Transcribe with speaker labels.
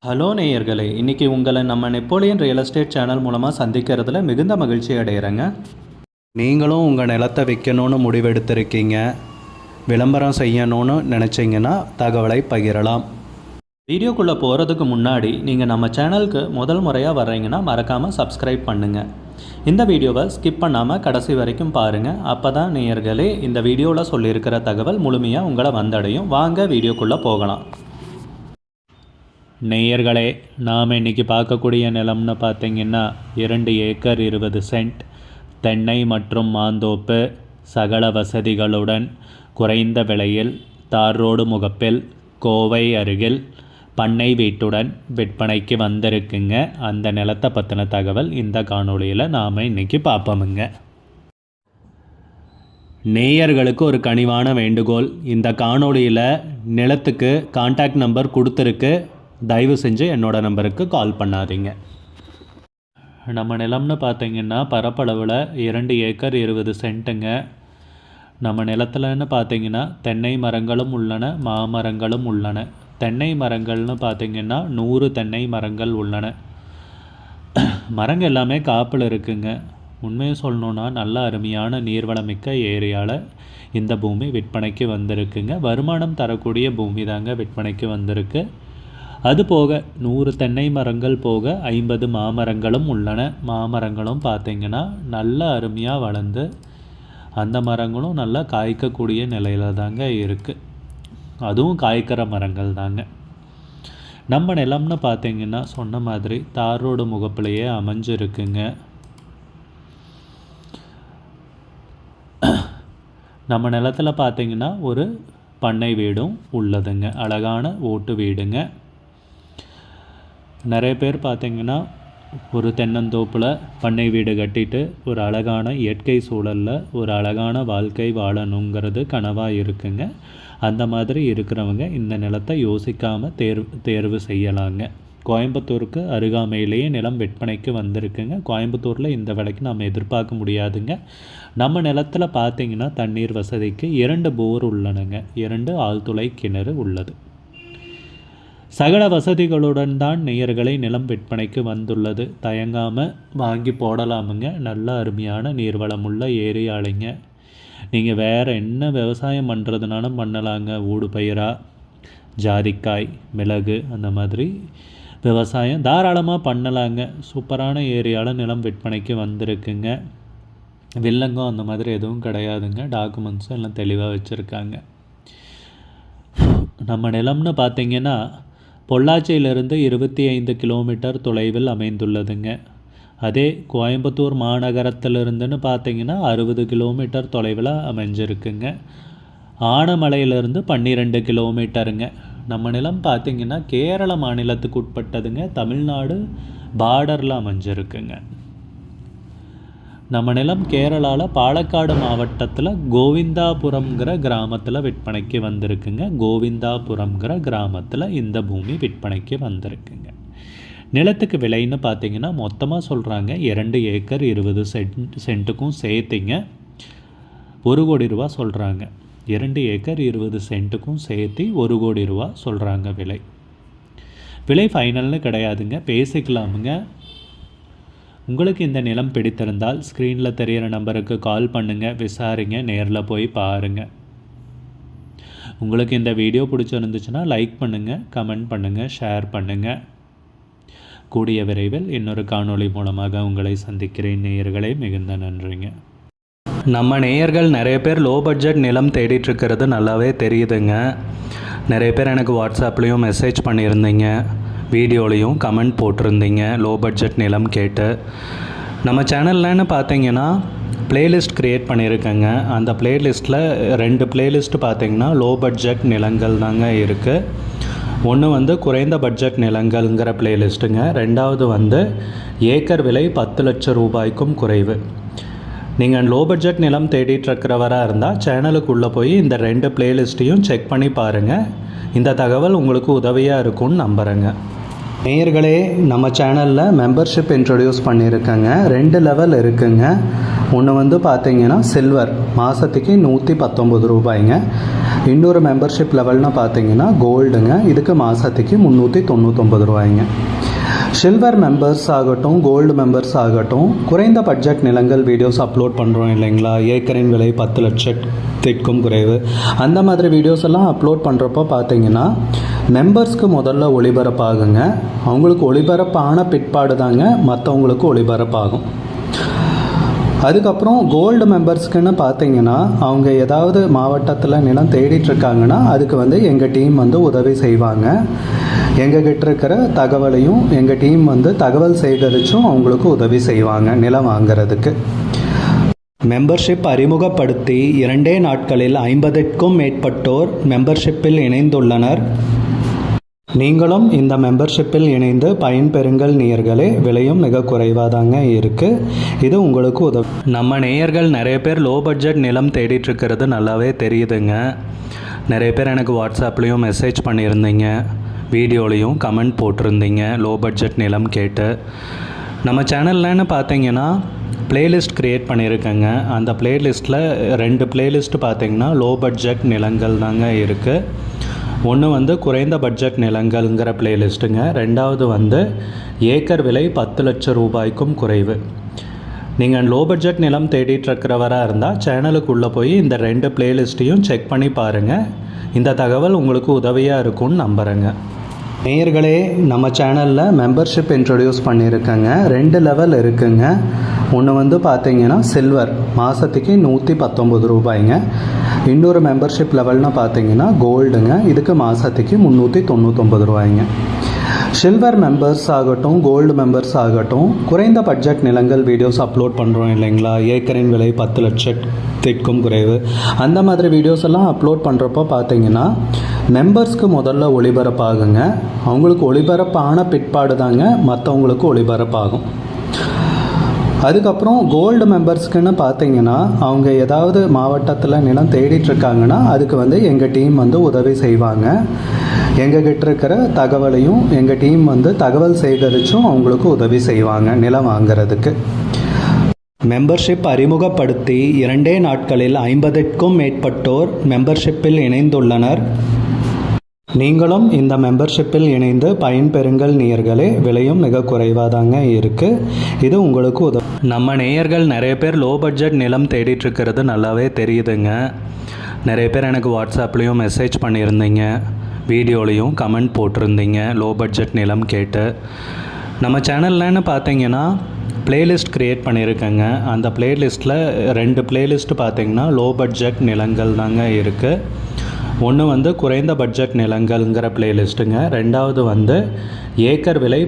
Speaker 1: Hello நேயர்களே, இன்றைக்கி உங்களை நம்ம நெப்போலியன் ரியல் எஸ்டேட் சேனல் மூலமாக சந்திக்கிறதுல மிகுந்த மகிழ்ச்சி அடைகிறேங்க. நீங்களும் உங்கள் நிலத்தை விற்கணும்னு முடிவெடுத்திருக்கீங்க, விளம்பரம் செய்யணும்னு நினச்சிங்கன்னா தகவலை பகிரலாம். வீடியோக்குள்ளே போகிறதுக்கு முன்னாடி நீங்கள் நம்ம சேனலுக்கு முதல் முறையாக வர்றீங்கன்னா மறக்காமல் சப்ஸ்கிரைப் பண்ணுங்கள். இந்த வீடியோவை ஸ்கிப் பண்ணாமல் கடைசி வரைக்கும் பாருங்கள். அப்போ தான் நேயர்களே இந்த வீடியோவில் சொல்லியிருக்கிற தகவல் முழுமையாக உங்களை வந்தடையும். வாங்க வீடியோக்குள்ளே போகலாம். நேயர்களே, நாம் இன்றைக்கி பார்க்கக்கூடிய நிலம்னு பார்த்திங்கன்னா 2 ஏக்கர் 20 சென்ட், தென்னை மற்றும் மாந்தோப்பு, சகல வசதிகளுடன், குறைந்த விலையில், தார் ரோடு முகப்பில், கோவை அருகில், பண்ணை வீட்டுடன் விற்பனைக்கு வந்திருக்குங்க. அந்த நிலத்தை பற்றின தகவல் இந்த காணொளியில் நாம் இன்றைக்கி பார்ப்போமுங்க. நேயர்களுக்கு ஒரு கனிவான வேண்டுகோள், இந்த காணொளியில் நிலத்துக்கு கான்டாக்ட் நம்பர் கொடுத்துருக்கு, தயவு செஞ்சு என்னோட நம்பருக்கு கால் பண்ணாதீங்க. நம்ம நிலம்னு பார்த்திங்கன்னா பரப்பளவில் 2 ஏக்கர் 20 சென்ட்டுங்க. நம்ம நிலத்தில்னு பார்த்திங்கன்னா தென்னை மரங்களும் உள்ளன, மாமரங்களும் உள்ளன. தென்னை மரங்கள்னு பார்த்திங்கன்னா 100 தென்னை மரங்கள் உள்ளன. மரங்கள் எல்லாமே காப்பில் இருக்குங்க. உண்மையை சொல்லணுன்னா நல்ல அருமையான நீர்வளமிக்க ஏரியாவில் இந்த பூமி விற்பனைக்கு வந்திருக்குங்க. வருமானம் தரக்கூடிய பூமி தாங்க விற்பனைக்கு வந்திருக்கு. அது போக 100 தென்னை மரங்கள் போக 50 மாமரங்களும் உள்ளன. மாமரங்களும் பார்த்திங்கன்னா நல்ல அருமையாக வளர்ந்து அந்த மரங்களும் நல்லா காய்க்கக்கூடிய நிலையில் தாங்க இருக்குது. அதுவும் காய்க்கிற மரங்கள் தாங்க. நம்ம நிலம்னு பார்த்திங்கன்னா சொன்ன மாதிரி தார் ரோடு முகப்பிலேயே அமைஞ்சிருக்குங்க. நம்ம நிலத்தில் பார்த்திங்கன்னா ஒரு பண்ணை வீடும் உள்ளதுங்க. அழகான ஓட்டு வீடுங்க. நிறைய பேர் பார்த்திங்கன்னா ஒரு தென்னந்தோப்பில் பண்ணை வீடு கட்டிட்டு ஒரு அழகான இயற்கை சூழலில் ஒரு அழகான வாழ்க்கை வாழணுங்கிறது கனவாக இருக்குங்க. அந்த மாதிரி இருக்கிறவங்க இந்த நிலத்தை யோசிக்காமல் தேர்வு செய்யலாங்க. கோயம்புத்தூருக்கு அருகாமையிலேயே நிலம் விற்பனைக்கு வந்திருக்குங்க. கோயம்புத்தூரில் இந்த விலைக்கு நம்ம எதிர்பார்க்க முடியாதுங்க. நம்ம நிலத்தில் பார்த்திங்கன்னா தண்ணீர் வசதிக்கு 2 போர் உள்ளனங்க. 2 ஆழ்துளை கிணறு உள்ளது. சகல வசதிகளுடன் தான் நேயர்களை நிலம் விற்பனைக்கு வந்துள்ளது. தயங்காமல் வாங்கி போடலாமுங்க. நல்ல அருமையான நீர்வளமுள்ள ஏரியாளைங்க. நீங்கள் வேறு என்ன விவசாயம் பண்ணுறதுனாலும் பண்ணலாங்க. ஊடு பயிராக ஜாதிக்காய், மிளகு அந்த மாதிரி விவசாயம் தாராளமாக பண்ணலாங்க. சூப்பரான ஏரியாவில் நிலம் விற்பனைக்கு வந்திருக்குங்க. வில்லங்கம் அந்த மாதிரி எதுவும் கிடையாதுங்க. டாக்குமெண்ட்ஸும் எல்லாம் தெளிவாக வச்சுருக்காங்க. நம்ம நிலம்னு பார்த்திங்கன்னா பொள்ளாச்சியிலிருந்து 25 கிலோமீட்டர் தொலைவில் அமைந்துள்ளதுங்க. அதே கோயம்புத்தூர் மாநகரத்திலிருந்துன்னு பார்த்திங்கன்னா 60 கிலோமீட்டர் தொலைவில் அமைஞ்சிருக்குங்க. ஆனமலையிலிருந்து 12 கிலோமீட்டருங்க. நம்ம நிலம் பார்த்திங்கன்னா கேரள மாநிலத்துக்கு உட்பட்டதுங்க. தமிழ்நாடு பார்டரில் அமைஞ்சிருக்குங்க. நம்ம நிலம் கேரளாவில் பாலக்காடு மாவட்டத்தில் கோவிந்தாபுரம்ங்கிற கிராமத்தில் விற்பனைக்கு வந்திருக்குங்க. கோவிந்தாபுரம்ங்கிற கிராமத்தில் இந்த பூமி விற்பனைக்கு வந்திருக்குங்க. நிலத்துக்கு விலைன்னு பார்த்திங்கன்னா மொத்தமாக சொல்கிறாங்க 2 ஏக்கர் 20 சென்ட்டுக்கும் சேர்த்திங்க 1 கோடி ரூபா சொல்கிறாங்க. 2 ஏக்கர் 20 சென்ட்டுக்கும் சேர்த்து 1 கோடி ரூபா சொல்கிறாங்க விலை. விலை ஃபைனல்னு கிடையாதுங்க, பேசிக்கலாமுங்க. உங்களுக்கு இந்த நிலம் பிடித்திருந்தால் ஸ்க்ரீனில் தெரிகிற நம்பருக்கு கால் பண்ணுங்கள், விசாரிங்க, நேரில் போய் பாருங்கள். உங்களுக்கு இந்த வீடியோ பிடிச்சிருந்துச்சுன்னா லைக் பண்ணுங்கள், கமெண்ட் பண்ணுங்கள், ஷேர் பண்ணுங்கள். கூடிய விரைவில் இன்னொரு காணொளி மூலமாக உங்களை சந்திக்கிறேன் நேயர்களே. மிகுந்த நன்றிங்க. நம்ம நேயர்கள் நிறைய பேர் லோ பட்ஜெட் நிலம் தேடிட்டுருக்கிறது நல்லாவே தெரியுதுங்க. நிறைய பேர் எனக்கு வாட்ஸ்அப்லேயும் மெசேஜ் பண்ணியிருந்தீங்க, வீடியோலையும் கமெண்ட் போட்டிருந்தீங்க லோ பட்ஜெட் நிலம் கேட்டு. நம்ம சேனல்லன்னு பார்த்தீங்கன்னா ப்ளேலிஸ்ட் க்ரியேட் பண்ணியிருக்கேங்க. அந்த ப்ளேலிஸ்ட்டில் 2 ப்ளேலிஸ்ட்டு பார்த்திங்கன்னா லோ பட்ஜெட் நிலங்கள் தாங்க இருக்குது. ஒன்று குறைந்த பட்ஜெட் நிலங்கள்ங்கிற ப்ளேலிஸ்ட்டுங்க. 2வது ஏக்கர் விலை 10 லட்சம் ரூபாய்க்கும் குறைவு. நீங்கள் லோ பட்ஜெட் நிலம் தேடிட்டுருக்கிறவராக இருந்தால் சேனலுக்குள்ளே போய் இந்த 2 ப்ளேலிஸ்ட்டையும் செக் பண்ணி பாருங்கள். இந்த தகவல் உங்களுக்கு உதவியாக இருக்கும்னு நம்புகிறேங்க. நேயர்களே, நம்ம சேனலில் மெம்பர்ஷிப் இன்ட்ரடியூஸ் பண்ணியிருக்கேங்க. 2 லெவல் இருக்குங்க. ஒன்று பார்த்திங்கன்னா சில்வர், மாதத்துக்கு 119 ரூபாய்ங்க.
Speaker 2: இன்னொரு மெம்பர்ஷிப் லெவல்னு பார்த்தீங்கன்னா கோல்டுங்க, இதுக்கு மாதத்துக்கு 399 ரூபாய்ங்க. சில்வர் மெம்பர்ஸ் ஆகட்டும், கோல்டு மெம்பர்ஸ் ஆகட்டும், குறைந்த பட்ஜெட் நிலங்கள் வீடியோஸ் அப்லோட் பண்ணுறோம் இல்லைங்களா, ஏக்கரின் விலை 10 லட்சத்திற்கும் குறைவு, அந்த மாதிரி வீடியோஸ் எல்லாம் அப்லோட் பண்ணுறப்போ பார்த்தீங்கன்னா மெம்பர்ஸ்க்கு முதல்ல ஒளிபரப்பாகுங்க. அவங்களுக்கு ஒளிபரப்பான பிற்பாடு தாங்க மற்றவங்களுக்கு ஒளிபரப்பாகும். அதுக்கப்புறம் கோல்டு மெம்பர்ஸ்க்குன்னு பார்த்தீங்கன்னா அவங்க ஏதாவது மாவட்டத்தில் நிலம் தேடிட்டுருக்காங்கன்னா அதுக்கு எங்கள் டீம் உதவி செய்வாங்க. எங்ககிட்ட இருக்கிற தகவலையும் எங்கள் டீம் தகவல் சேகரித்தும் அவங்களுக்கு உதவி செய்வாங்க நிலம் வாங்கிறதுக்கு. மெம்பர்ஷிப் அறிமுகப்படுத்தி 2 நாட்களில் 50க்கும் மேற்பட்டோர் மெம்பர்ஷிப்பில் இணைந்துள்ளனர். நீங்களும் இந்த மெம்பர்ஷிப்பில் இணைந்து பயன்பெறுங்கள் நேயர்களே. விலையும் மிக குறைவாக தாங்க இருக்குது. இது உங்களுக்கு உதவும்.
Speaker 1: நம்ம நேயர்கள் நிறைய பேர் லோ பட்ஜெட் நிலம் தேடிட்டுருக்கிறது நல்லாவே தெரியுதுங்க. நிறைய பேர் எனக்கு வாட்ஸ்அப்லேயும் மெசேஜ் பண்ணியிருந்தீங்க, வீடியோலையும் கமெண்ட் போட்டிருந்தீங்க லோ பட்ஜெட் நிலம் கேட்டு. நம்ம சேனல்லன்னு பார்த்தீங்கன்னா பிளேலிஸ்ட் க்ரியேட் பண்ணியிருக்கேங்க. அந்த பிளேலிஸ்ட்டில் 2 பிளேலிஸ்ட்டு பார்த்தீங்கன்னா லோ பட்ஜெட் நிலங்கள் தாங்க இருக்குது. ஒன்று குறைந்த பட்ஜெட் நிலங்கள்ங்கிற பிளேலிஸ்ட்டுங்க. ரெண்டாவது ஏக்கர் விலை 10 லட்சம் ரூபாய்க்கும் குறைவு. நீங்கள் லோ பட்ஜெட் நிலம் தேடிட்டுருக்கிறவராக இருந்தால் சேனலுக்குள்ளே போய் இந்த 2 பிளேலிஸ்ட்டையும் செக் பண்ணி பாருங்கள். இந்த தகவல் உங்களுக்கு உதவியாக இருக்கும்னு நம்புகிறேங்க.
Speaker 2: நேயர்களே, நம்ம சேனலில் மெம்பர்ஷிப் இன்ட்ரடியூஸ் பண்ணியிருக்கேங்க. 2 லெவல் இருக்குங்க. ஒன்று பார்த்தீங்கன்னா சில்வர், மாதத்துக்கு 119 ரூபாய்ங்க. இன்னொரு மெம்பர்ஷிப் லெவல்னு பார்த்தீங்கன்னா கோல்டுங்க, இதுக்கு மாதத்துக்கு 399 ரூபாய்ங்க. சில்வர் மெம்பர்ஸ் ஆகட்டும், கோல்டு மெம்பர்ஸ் ஆகட்டும், குறைந்த பட்ஜெட் நிலங்கள் வீடியோஸ் அப்லோட் பண்ணுறோம் இல்லைங்களா, ஏக்கரின் விலை 10 லட்சத்திற்கும் குறைவு, அந்த மாதிரி வீடியோஸ் எல்லாம் அப்லோட் பண்ணுறப்போ பார்த்தீங்கன்னா மெம்பர்ஸ்க்கு முதல்ல ஒளிபரப்பாகுங்க. அவங்களுக்கு ஒளிபரப்பான பிற்பாடு தாங்க மற்றவங்களுக்கு ஒளிபரப்பாகும். அதுக்கப்புறம் கோல்டு மெம்பர்ஸ்க்குன்னு பார்த்தீங்கன்னா அவங்க ஏதாவது மாவட்டத்தில் நிலம் தேடிட்டுருக்காங்கன்னா அதுக்கு எங்கள் டீம் உதவி செய்வாங்க. எங்ககிட்ட இருக்கிற தகவலையும் எங்கள் டீம் தகவல் சேகரித்தும் அவங்களுக்கு உதவி செய்வாங்க நிலம் வாங்கிறதுக்கு. மெம்பர்ஷிப் அறிமுகப்படுத்தி 2 நாட்களில் 50க்கும் மேற்பட்டோர் மெம்பர்ஷிப்பில் இணைந்துள்ளனர். நீங்களும் இந்த மெம்பர்ஷிப்பில் இணைந்து பயன்பெறுங்கள் நேயர்களே. விலையும் மிக குறைவாக தாங்க இருக்குது. இது உங்களுக்கு உதவும்.
Speaker 1: நம்ம நேயர்கள் நிறைய பேர் லோ பட்ஜெட் நிலம் தேடிட்டுருக்கிறது நல்லாவே தெரியுதுங்க. நிறைய பேர் எனக்கு வாட்ஸ்அப்லேயும் மெசேஜ் பண்ணியிருந்தீங்க, வீடியோலையும் கமெண்ட் போட்டிருந்தீங்க லோ பட்ஜெட் நிலம் கேட்டு. நம்ம சேனல்லன்னு பார்த்தீங்கன்னா பிளேலிஸ்ட் க்ரியேட் பண்ணியிருக்கேங்க. அந்த பிளேலிஸ்ட்டில் 2 பிளேலிஸ்ட்டு பார்த்தீங்கன்னா லோ பட்ஜெட் நிலங்கள் தாங்க இருக்குது. ஒன்று குறைந்த பட்ஜெட் நிலங்கள்ங்கிற பிளேலிஸ்ட்டுங்க. ரெண்டாவது ஏக்கர் விலை